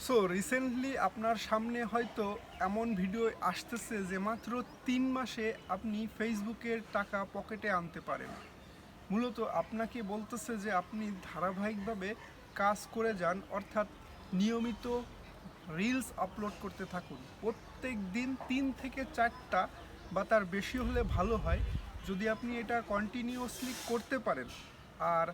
So recently আপনার সামনে হয়তো এমন ভিডিও আসতেছে যে মাত্র 3 মাসে আপনি ফেসবুকের টাকা পকেটে আনতে পারেন। মূলত আপনাকে বলতেছে যে আপনি ধারাবাহিকভাবে কাজ করে যান, অর্থাৎ নিয়মিত রিলস আপলোড করতে থাকুন। প্রত্যেক দিন 3 থেকে 4টা বা তার বেশি হলে ভালো হয়, যদি আপনি এটা কন্টিনিউয়াসলি করতে পারেন। আর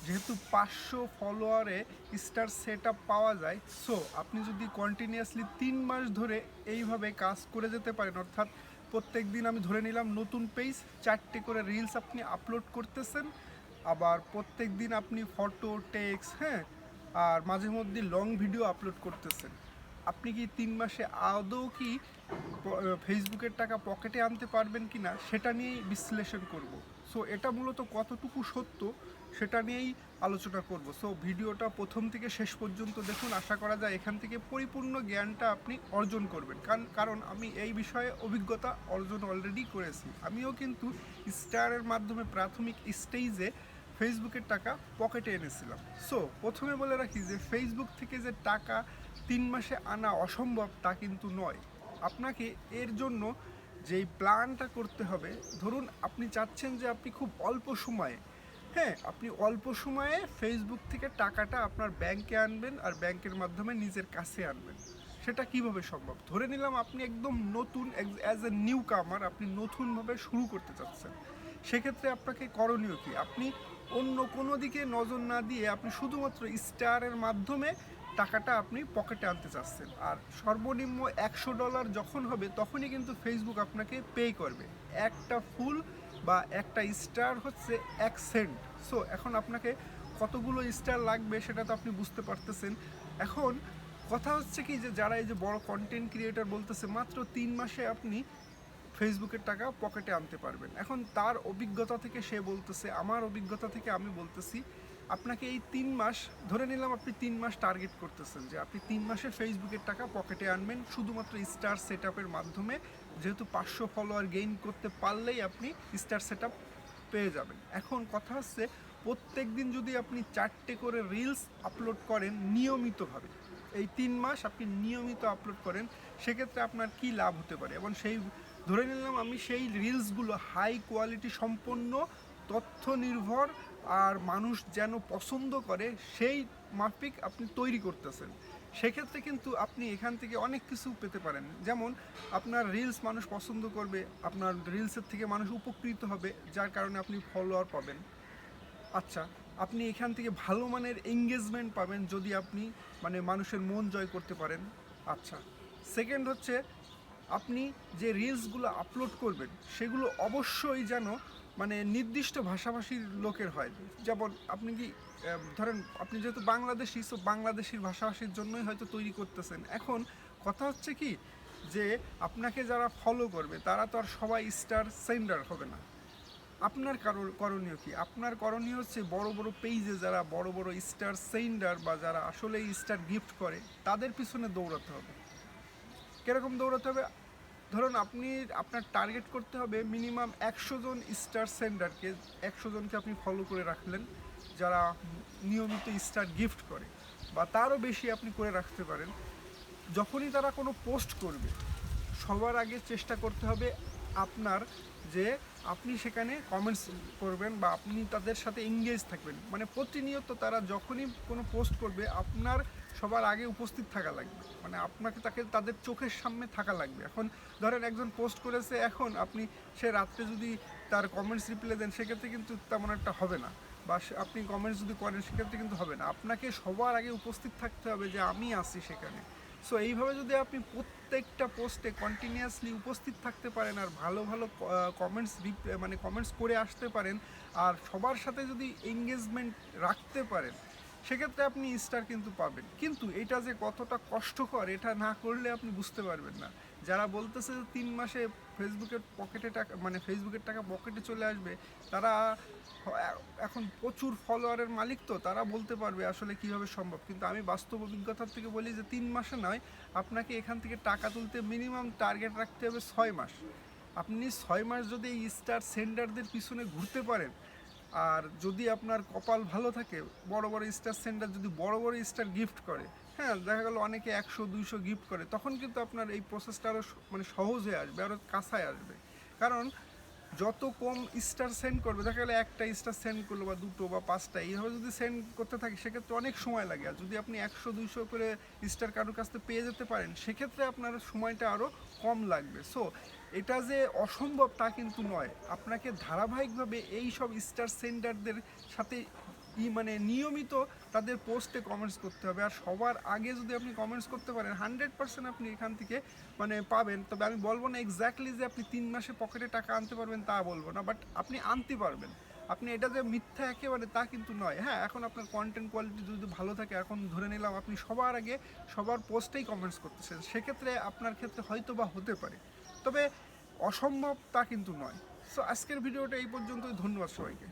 যেহেতু 500 ফলোয়ারে স্টার সেট আপ পাওয়া যায়, সো আপনি যদি কন্টিনিউয়াসলি 3 মাস ধরে এইভাবে কাজ করে যেতে পারেন, অর্থাৎ প্রত্যেক দিন আমি ধরে নিলাম নতুন পেজ 4টে করে রিলস আপনি আপলোড করতেছেন, আবার প্রত্যেক দিন আপনি ফটো টেক্সট, হ্যাঁ, আর মাঝে মধ্যে লং ভিডিও আপলোড করতেছেন, আপনি কি 3 মাসে আদৌ কি ফেসবুকের টাকা পকেটে আনতে পারবেন কি না সেটা নিয়েই বিশ্লেষণ করব। সো এটা মূলত কতটুকু সত্য সেটা নিয়েই আলোচনা করব। সো ভিডিওটা প্রথম থেকে শেষ পর্যন্ত দেখুন, আশা করা যায় এখান থেকে পরিপূর্ণ জ্ঞানটা আপনি অর্জন করবেন। কারণ আমি এই বিষয়ে অভিজ্ঞতা অর্জন অলরেডি করেছি। আমিও কিন্তু স্টারের মাধ্যমে প্রাথমিক স্টেজে ফেসবুকের টাকা পকেটে এনেছিলাম। সো প্রথমে বলে রাখি যে ফেসবুক থেকে যে টাকা 3 মাসে আনা অসম্ভব তা কিন্তু নয়। আপনাকে এর জন্য যেই প্ল্যানটা করতে হবে, ধরুন আপনি চাচ্ছেন যে আপনি খুব অল্প সময়ে, হ্যাঁ, আপনি অল্প সময়ে ফেসবুক থেকে টাকাটা আপনার ব্যাংকে আনবেন আর ব্যাংকের মাধ্যমে নিজের কাছে আনবেন। সেটা কিভাবে সম্ভব? ধরে নিলাম আপনি একদম নতুন, অ্যাজ এ নিউ কামার, আপনি নতুনভাবে শুরু করতে চাচ্ছেন। সেক্ষেত্রে আপনাকে করণীয় কি? আপনি অন্য কোনো দিকে নজর না দিয়ে আপনি শুধুমাত্র স্টারের মাধ্যমে টাকাটা আপনি পকেটে আনতে চাচ্ছেন, আর সর্বনিম্ন $100 যখন হবে তখনই কিন্তু ফেসবুক আপনাকে পে করবে। একটা ফুল বা একটা স্টার হচ্ছে 1 সেন্ট। সো এখন আপনাকে কতগুলো স্টার লাগবে সেটা তো আপনি বুঝতে পারতেছেন। এখন কথা হচ্ছে কি, যে যারা এই যে বড় কন্টেন্ট ক্রিয়েটর বলতেছে মাত্র 3 মাসে আপনি ফেসবুকের টাকা পকেটে আনতে পারবেন, এখন তার অভিজ্ঞতা থেকে সে বলতেছে, আমার অভিজ্ঞতা থেকে আমি বলতেছি, আপনাকে এই 3 মাস, ধরে নিলাম আপনি 3 মাস টার্গেট করতেছেন যে আপনি 3 মাসে ফেসবুকের টাকা পকেটে আনবেন শুধুমাত্র স্টার সেট আপের মাধ্যমে, যেহেতু 500 ফলোয়ার গেইন করতে পারলেই আপনি স্টার সেট আপ পেয়ে যাবেন। এখন কথা হচ্ছে, প্রত্যেক দিন যদি আপনি 4টে করে রিলস আপলোড করেন নিয়মিতভাবে, এই 3 মাস আপনি নিয়মিত আপলোড করেন, সেক্ষেত্রে আপনার কি লাভ হতে পারে, এবং সেই ধরে নিলাম আমি সেই রিলসগুলো হাই কোয়ালিটি সম্পন্ন, তথ্য নির্ভর, আর মানুষ যেন পছন্দ করে সেই মাফিক আপনি তৈরি করতেছেন। সেক্ষেত্রে কিন্তু আপনি এখান থেকে অনেক কিছু পেতে পারেন, যেমন আপনার রিলস মানুষ পছন্দ করবে, আপনার রিলসের থেকে মানুষ উপকৃত হবে, যার কারণে আপনি ফলোয়ার পাবেন। আচ্ছা, আপনি এখান থেকে ভালো মানের এঙ্গেজমেন্ট পাবেন যদি আপনি মানে মানুষের মন জয় করতে পারেন। আচ্ছা, সেকেন্ড হচ্ছে, আপনি যে রিলসগুলো আপলোড করবেন সেগুলো অবশ্যই যেন মানে নির্দিষ্ট ভাষাভাষীর লোকের হয়। যেমন আপনি কি ধরেন আপনি যেহেতু বাংলাদেশি, সো বাংলাদেশির ভাষাভাষীর জন্যই হয়তো তৈরি করতেছেন। এখন কথা হচ্ছে কি, যে আপনাকে যারা ফলো করবে তারা তো আর সবাই স্টার সেন্ডার হবে না। আপনার করণীয় কি? আপনার করণীয় হচ্ছে বড় বড় পেজে যারা বড় বড় স্টার সেন্ডার বা যারা আসলে স্টার গিফট করে তাদের পিছনে দৌড়াতে হবে। কীরকম দৌড়াতে হবে? ধরুন আপনি, আপনার টার্গেট করতে হবে মিনিমাম 100 জন স্টার সেন্ডারকে, 100 জনকে আপনি ফলো করে রাখলেন যারা নিয়মিত স্টার গিফট করে, বা তারও বেশি আপনি করে রাখতে পারেন। যখনই তারা কোনো পোস্ট করবে সবার আগে চেষ্টা করতে হবে আপনার, যে আপনি সেখানে কমেন্টস করবেন বা আপনি তাদের সাথে এঙ্গেজ থাকবেন, মানে প্রতিনিয়ত তারা যখনই কোনো পোস্ট করবে আপনার সবার আগে উপস্থিত থাকা লাগবে, মানে আপনাকে তাদের চোখের সামনে থাকা লাগবে। এখন ধরেন একজন পোস্ট করেছে, এখন আপনি সে রাত্রে যদি তার কমেন্টস রিপ্লাই দেন সেক্ষেত্রে কিন্তু তেমন একটা হবে না, বা আপনি কমেন্টস যদি করেন সেক্ষেত্রে কিন্তু হবে না। আপনাকে সবার আগে উপস্থিত থাকতে হবে যে আমি আছি সেখানে। সো এইভাবে যদি আপনি প্রত্যেকটা পোস্টে কন্টিনিউয়াসলি উপস্থিত থাকতে পারেন আর ভালো ভালো কমেন্টস মানে কমেন্টস করে আসতে পারেন, আর সবার সাথে যদি এঙ্গেজমেন্ট রাখতে পারেন, সেক্ষেত্রে আপনি স্টার কিন্তু পাবেন। কিন্তু এটা যে কতটা কষ্টকর এটা না করলে আপনি বুঝতে পারবেন না। যারা বলতেছে যে 3 মাসে ফেসবুকের পকেটে টাকা, মানে ফেসবুকের টাকা পকেটে চলে আসবে, তারা এখন প্রচুর ফলোয়ারের মালিক, তো তারা বলতে পারবে আসলে কিভাবে সম্ভব। কিন্তু আমি বাস্তব অভিজ্ঞতার থেকে বলি যে 3 মাসে নয়, আপনাকে এখান থেকে টাকা তুলতে মিনিমাম টার্গেট রাখতে হবে 6 মাস। আপনি 6 মাস যদি এই স্টার সেন্ডারদের পিছনে ঘুরতে পারেন, আর যদি আপনার কপাল ভালো থাকে, বড় বড় স্টার সেন্ডার যদি বড় বড় স্টার গিফট করে, হ্যাঁ, দেখা গেল অনেকে 100-200 গিফট করে, তখন কিন্তু আপনার এই প্রসেসটা আরও মানে সহজ হয়ে আসবে, আরও কাছায় আসবে। কারণ যত কম স্টার সেন্ড করবে, দেখা গেলে একটা স্টার সেন্ড করলো বা দুটো বা পাঁচটা, এইভাবে যদি সেন্ড করতে থাকি সেক্ষেত্রে অনেক সময় লাগে। আর যদি আপনি 100-200 করে স্টার কারোর কাছ থেকে পেয়ে যেতে পারেন, সেক্ষেত্রে আপনার সময়টা আরও কম লাগবে। সো এটা যে অসম্ভব তা কিন্তু নয়, আপনাকে ধারাবাহিকভাবে এই সব স্টার সেন্ডারদের সাথে মানে নিয়মিত তাদের পোস্টে কমেন্টস করতে হবে। আর সবার আগে যদি আপনি কমেন্টস করতে পারেন, 100% আপনি এখান থেকে মানে পাবেন। তবে আমি বলবো না এক্স্যাক্টলি যে আপনি 3 মাসে পকেটে টাকা আনতে পারবেন, তা বলবো না, বাট আপনি আনতে পারবেন। আপনি এটা যে মিথ্যা একেবারে তা কিন্তু নয়। হ্যাঁ, এখন আপনার কন্টেন্ট কোয়ালিটি যদি ভালো থাকে, এখন ধরে নিলাম আপনি সবার আগে সবার পোস্টেই কমেন্টস করতেছেন, সেক্ষেত্রে আপনার ক্ষেত্রে হয়তো বা হতে পারে, তবে অসম্ভব তা কিন্তু নয়। সো আজকের ভিডিওটা এই পর্যন্তই। ধন্যবাদ সবাইকে।